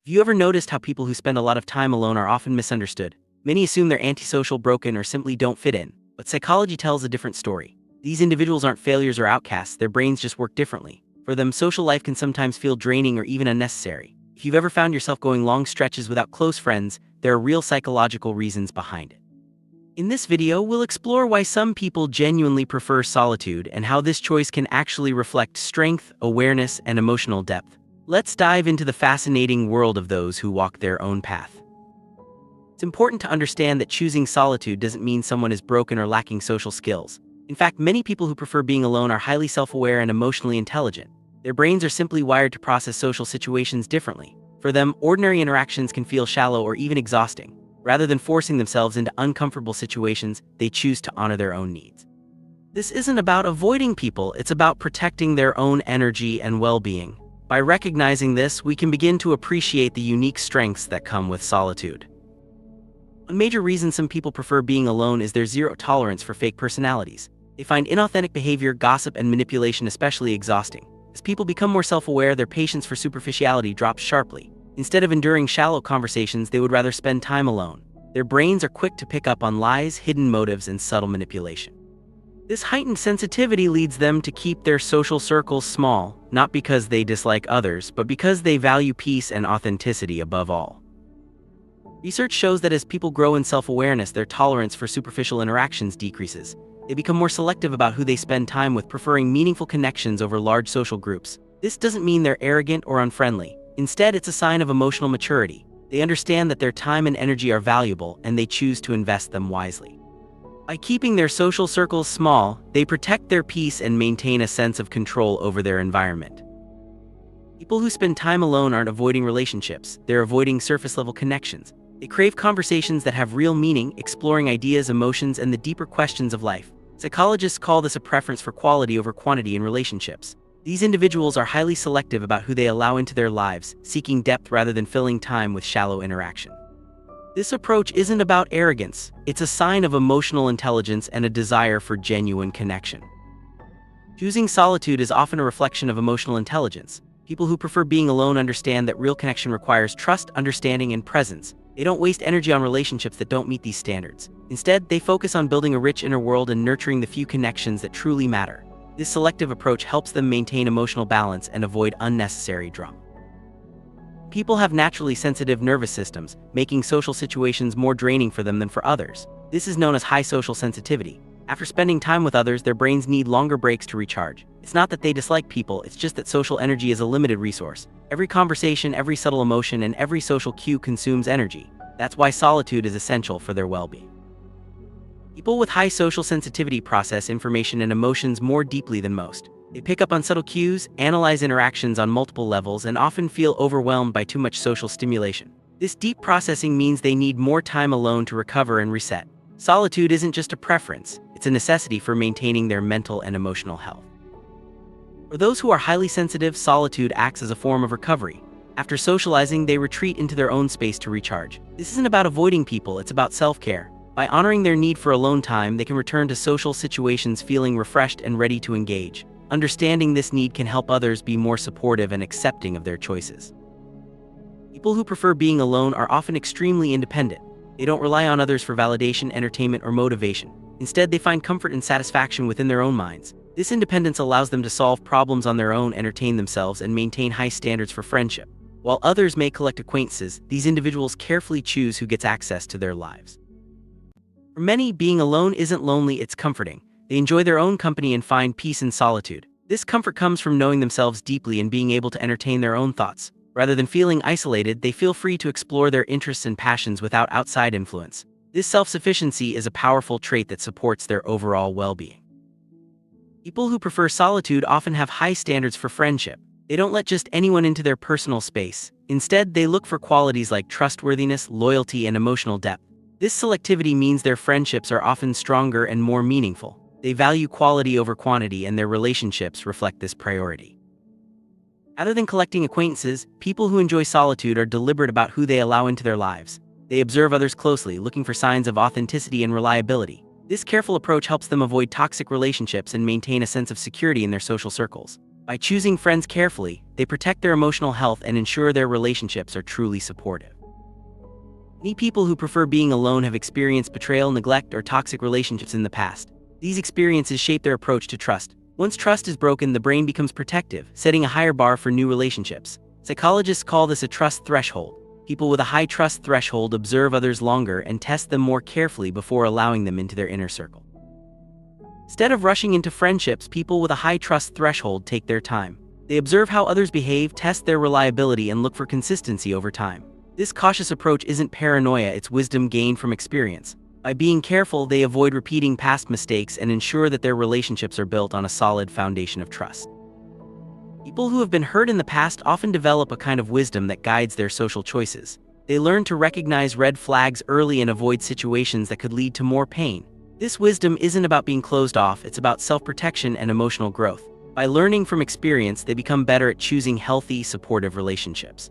Have you ever noticed how people who spend a lot of time alone are often misunderstood? Many assume they're antisocial, broken, or simply don't fit in, but psychology tells a different story. These individuals aren't failures or outcasts, their brains just work differently. For them, social life can sometimes feel draining or even unnecessary. If you've ever found yourself going long stretches without close friends, there are real psychological reasons behind it. In this video, we'll explore why some people genuinely prefer solitude and how this choice can actually reflect strength, awareness, and emotional depth. Let's dive into the fascinating world of those who walk their own path. It's important to understand that choosing solitude doesn't mean someone is broken or lacking social skills. In fact, many people who prefer being alone are highly self-aware and emotionally intelligent. Their brains are simply wired to process social situations differently. For them, ordinary interactions can feel shallow or even exhausting. Rather than forcing themselves into uncomfortable situations, they choose to honor their own needs. This isn't about avoiding people, it's about protecting their own energy and well-being. By recognizing this, we can begin to appreciate the unique strengths that come with solitude. One major reason some people prefer being alone is their zero tolerance for fake personalities. They find inauthentic behavior, gossip, and manipulation especially exhausting. As people become more self-aware, their patience for superficiality drops sharply. Instead of enduring shallow conversations, they would rather spend time alone. Their brains are quick to pick up on lies, hidden motives, and subtle manipulation. This heightened sensitivity leads them to keep their social circles small, not because they dislike others, but because they value peace and authenticity above all. Research shows that as people grow in self-awareness, their tolerance for superficial interactions decreases. They become more selective about who they spend time with, preferring meaningful connections over large social groups. This doesn't mean they're arrogant or unfriendly. Instead, it's a sign of emotional maturity. They understand that their time and energy are valuable, and they choose to invest them wisely. By keeping their social circles small, they protect their peace and maintain a sense of control over their environment. People who spend time alone aren't avoiding relationships, they're avoiding surface-level connections. They crave conversations that have real meaning, exploring ideas, emotions, and the deeper questions of life. Psychologists call this a preference for quality over quantity in relationships. These individuals are highly selective about who they allow into their lives, seeking depth rather than filling time with shallow interaction. This approach isn't about arrogance, it's a sign of emotional intelligence and a desire for genuine connection. Choosing solitude is often a reflection of emotional intelligence. People who prefer being alone understand that real connection requires trust, understanding, and presence. They don't waste energy on relationships that don't meet these standards. Instead, they focus on building a rich inner world and nurturing the few connections that truly matter. This selective approach helps them maintain emotional balance and avoid unnecessary drama. People have naturally sensitive nervous systems, making social situations more draining for them than for others. This is known as high social sensitivity. After spending time with others, their brains need longer breaks to recharge. It's not that they dislike people, it's just that social energy is a limited resource. Every conversation, every subtle emotion, and every social cue consumes energy. That's why solitude is essential for their well-being. People with high social sensitivity process information and emotions more deeply than most. They pick up on subtle cues, analyze interactions on multiple levels, and often feel overwhelmed by too much social stimulation. This deep processing means they need more time alone to recover and reset. Solitude isn't just a preference, it's a necessity for maintaining their mental and emotional health. For those who are highly sensitive, solitude acts as a form of recovery. After socializing, they retreat into their own space to recharge. This isn't about avoiding people, it's about self-care. By honoring their need for alone time, they can return to social situations feeling refreshed and ready to engage. Understanding this need can help others be more supportive and accepting of their choices. People who prefer being alone are often extremely independent. They don't rely on others for validation, entertainment, or motivation. Instead, they find comfort and satisfaction within their own minds. This independence allows them to solve problems on their own, entertain themselves, and maintain high standards for friendship. While others may collect acquaintances, these individuals carefully choose who gets access to their lives. For many, being alone isn't lonely, it's comforting. They enjoy their own company and find peace in solitude. This comfort comes from knowing themselves deeply and being able to entertain their own thoughts. Rather than feeling isolated, they feel free to explore their interests and passions without outside influence. This self-sufficiency is a powerful trait that supports their overall well-being. People who prefer solitude often have high standards for friendship. They don't let just anyone into their personal space. Instead, they look for qualities like trustworthiness, loyalty, and emotional depth. This selectivity means their friendships are often stronger and more meaningful. They value quality over quantity, and their relationships reflect this priority. Rather than collecting acquaintances, people who enjoy solitude are deliberate about who they allow into their lives. They observe others closely, looking for signs of authenticity and reliability. This careful approach helps them avoid toxic relationships and maintain a sense of security in their social circles. By choosing friends carefully, they protect their emotional health and ensure their relationships are truly supportive. Many people who prefer being alone have experienced betrayal, neglect, or toxic relationships in the past. These experiences shape their approach to trust. Once trust is broken, the brain becomes protective, setting a higher bar for new relationships. Psychologists call this a trust threshold. People with a high trust threshold observe others longer and test them more carefully before allowing them into their inner circle. Instead of rushing into friendships, people with a high trust threshold take their time. They observe how others behave, test their reliability, and look for consistency over time. This cautious approach isn't paranoia, it's wisdom gained from experience. By being careful, they avoid repeating past mistakes and ensure that their relationships are built on a solid foundation of trust. People who have been hurt in the past often develop a kind of wisdom that guides their social choices. They learn to recognize red flags early and avoid situations that could lead to more pain. This wisdom isn't about being closed off, it's about self-protection and emotional growth. By learning from experience, they become better at choosing healthy, supportive relationships.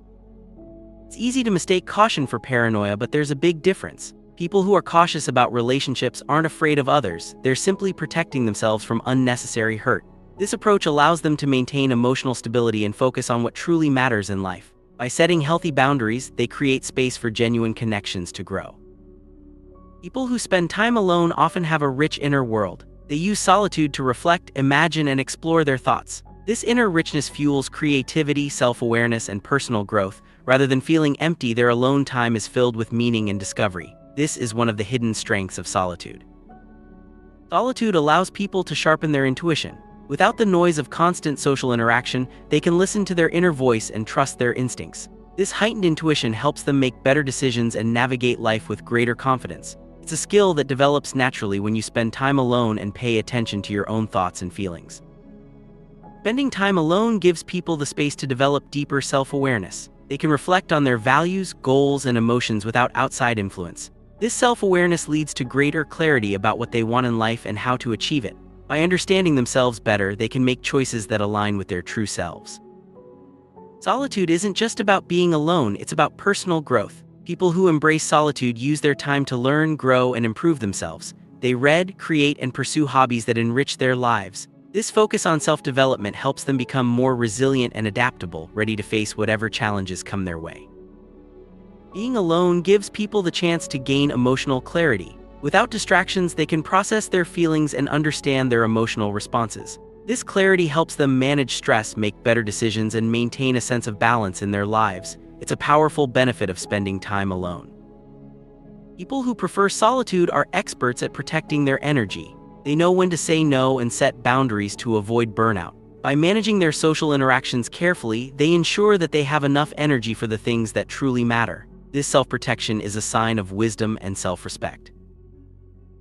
It's easy to mistake caution for paranoia, but there's a big difference. People who are cautious about relationships aren't afraid of others, they're simply protecting themselves from unnecessary hurt. This approach allows them to maintain emotional stability and focus on what truly matters in life. By setting healthy boundaries, they create space for genuine connections to grow. People who spend time alone often have a rich inner world. They use solitude to reflect, imagine, and explore their thoughts. This inner richness fuels creativity, self-awareness, and personal growth. Rather than feeling empty, their alone time is filled with meaning and discovery. This is one of the hidden strengths of solitude. Solitude allows people to sharpen their intuition. Without the noise of constant social interaction, they can listen to their inner voice and trust their instincts. This heightened intuition helps them make better decisions and navigate life with greater confidence. It's a skill that develops naturally when you spend time alone and pay attention to your own thoughts and feelings. Spending time alone gives people the space to develop deeper self-awareness. They can reflect on their values, goals, and emotions without outside influence. This self-awareness leads to greater clarity about what they want in life and how to achieve it. By understanding themselves better, they can make choices that align with their true selves. Solitude isn't just about being alone, it's about personal growth. People who embrace solitude use their time to learn, grow, and improve themselves. They read, create, and pursue hobbies that enrich their lives. This focus on self-development helps them become more resilient and adaptable, ready to face whatever challenges come their way. Being alone gives people the chance to gain emotional clarity. Without distractions, they can process their feelings and understand their emotional responses. This clarity helps them manage stress, make better decisions, and maintain a sense of balance in their lives. It's a powerful benefit of spending time alone. People who prefer solitude are experts at protecting their energy. They know when to say no and set boundaries to avoid burnout. By managing their social interactions carefully, they ensure that they have enough energy for the things that truly matter. This self-protection is a sign of wisdom and self-respect.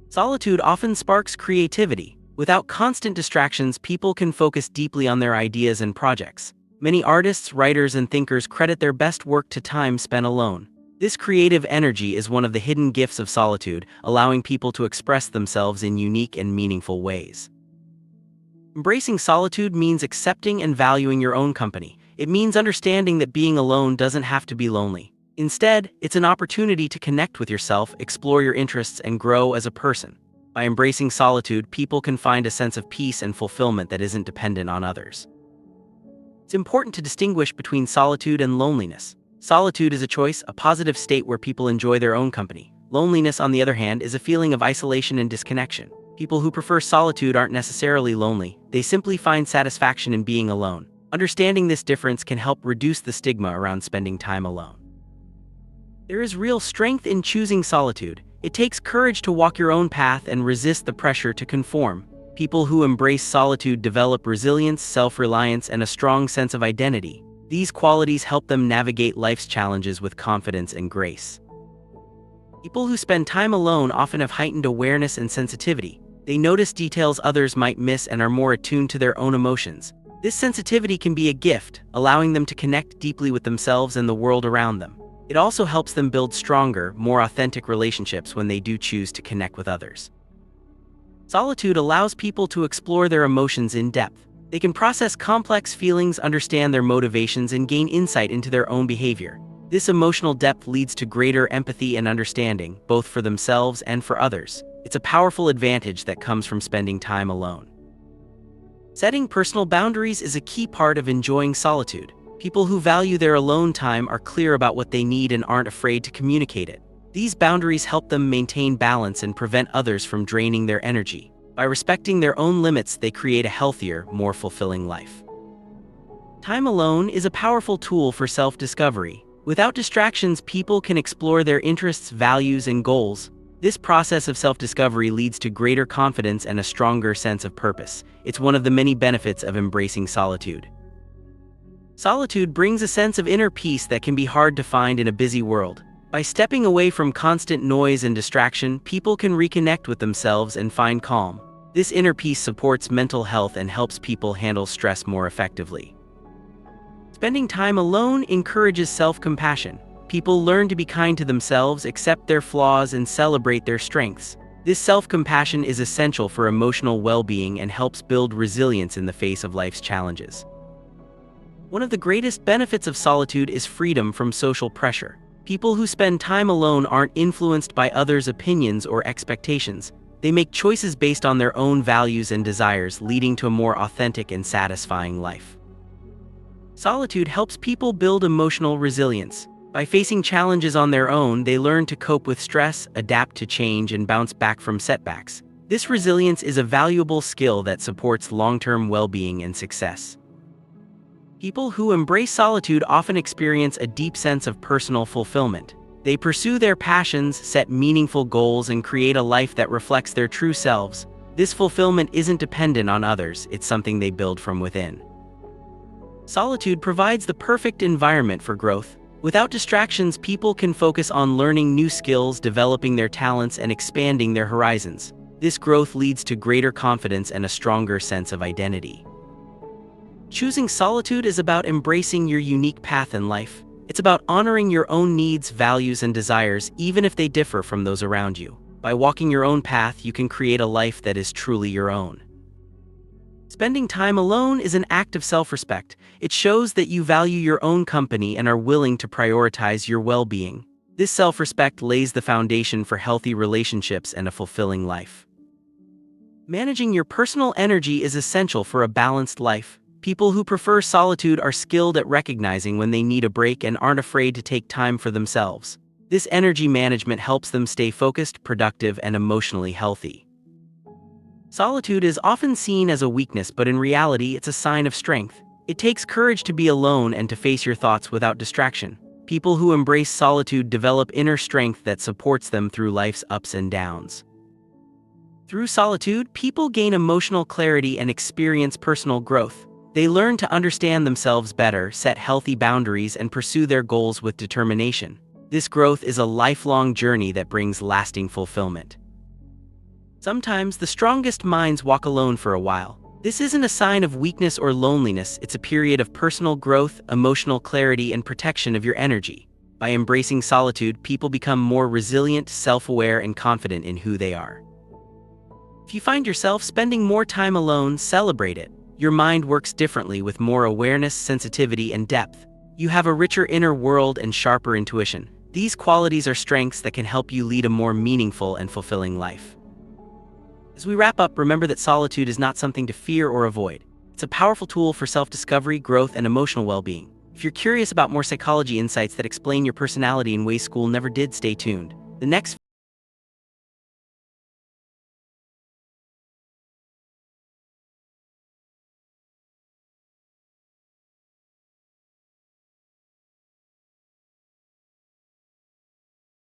Solitude often sparks creativity. Without constant distractions, people can focus deeply on their ideas and projects. Many artists, writers, and thinkers credit their best work to time spent alone. This creative energy is one of the hidden gifts of solitude, allowing people to express themselves in unique and meaningful ways. Embracing solitude means accepting and valuing your own company. It means understanding that being alone doesn't have to be lonely. Instead, it's an opportunity to connect with yourself, explore your interests, and grow as a person. By embracing solitude, people can find a sense of peace and fulfillment that isn't dependent on others. It's important to distinguish between solitude and loneliness. Solitude is a choice, a positive state where people enjoy their own company. Loneliness, on the other hand, is a feeling of isolation and disconnection. People who prefer solitude aren't necessarily lonely, they simply find satisfaction in being alone. Understanding this difference can help reduce the stigma around spending time alone. There is real strength in choosing solitude. It takes courage to walk your own path and resist the pressure to conform. People who embrace solitude develop resilience, self-reliance, and a strong sense of identity. These qualities help them navigate life's challenges with confidence and grace. People who spend time alone often have heightened awareness and sensitivity. They notice details others might miss and are more attuned to their own emotions. This sensitivity can be a gift, allowing them to connect deeply with themselves and the world around them. It also helps them build stronger, more authentic relationships when they do choose to connect with others. Solitude allows people to explore their emotions in depth. They can process complex feelings, understand their motivations, and gain insight into their own behavior. This emotional depth leads to greater empathy and understanding, both for themselves and for others. It's a powerful advantage that comes from spending time alone. Setting personal boundaries is a key part of enjoying solitude. People who value their alone time are clear about what they need and aren't afraid to communicate it. These boundaries help them maintain balance and prevent others from draining their energy. By respecting their own limits, they create a healthier, more fulfilling life. Time alone is a powerful tool for self-discovery. Without distractions, people can explore their interests, values, and goals. This process of self-discovery leads to greater confidence and a stronger sense of purpose. It's one of the many benefits of embracing solitude. Solitude brings a sense of inner peace that can be hard to find in a busy world. By stepping away from constant noise and distraction, people can reconnect with themselves and find calm. This inner peace supports mental health and helps people handle stress more effectively. Spending time alone encourages self-compassion. People learn to be kind to themselves, accept their flaws, and celebrate their strengths. This self-compassion is essential for emotional well-being and helps build resilience in the face of life's challenges. One of the greatest benefits of solitude is freedom from social pressure. People who spend time alone aren't influenced by others' opinions or expectations. They make choices based on their own values and desires, leading to a more authentic and satisfying life. Solitude helps people build emotional resilience. By facing challenges on their own, they learn to cope with stress, adapt to change, and bounce back from setbacks. This resilience is a valuable skill that supports long-term well-being and success. People who embrace solitude often experience a deep sense of personal fulfillment. They pursue their passions, set meaningful goals, and create a life that reflects their true selves. This fulfillment isn't dependent on others, it's something they build from within. Solitude provides the perfect environment for growth. Without distractions, people can focus on learning new skills, developing their talents, and expanding their horizons. This growth leads to greater confidence and a stronger sense of identity. Choosing solitude is about embracing your unique path in life. It's about honoring your own needs, values, and desires, even if they differ from those around you. By walking your own path, you can create a life that is truly your own. Spending time alone is an act of self-respect. It shows that you value your own company and are willing to prioritize your well-being. This self-respect lays the foundation for healthy relationships and a fulfilling life. Managing your personal energy is essential for a balanced life. People who prefer solitude are skilled at recognizing when they need a break and aren't afraid to take time for themselves. This energy management helps them stay focused, productive, and emotionally healthy. Solitude is often seen as a weakness, but in reality, it's a sign of strength. It takes courage to be alone and to face your thoughts without distraction. People who embrace solitude develop inner strength that supports them through life's ups and downs. Through solitude, people gain emotional clarity and experience personal growth. They learn to understand themselves better, set healthy boundaries, and pursue their goals with determination. This growth is a lifelong journey that brings lasting fulfillment. Sometimes the strongest minds walk alone for a while. This isn't a sign of weakness or loneliness, it's a period of personal growth, emotional clarity, and protection of your energy. By embracing solitude, people become more resilient, self-aware, and confident in who they are. If you find yourself spending more time alone, celebrate it. Your mind works differently with more awareness, sensitivity, and depth. You have a richer inner world and sharper intuition. These qualities are strengths that can help you lead a more meaningful and fulfilling life. As we wrap up, remember that solitude is not something to fear or avoid. It's a powerful tool for self-discovery, growth, and emotional well-being. If you're curious about more psychology insights that explain your personality in ways school never did, stay tuned. The next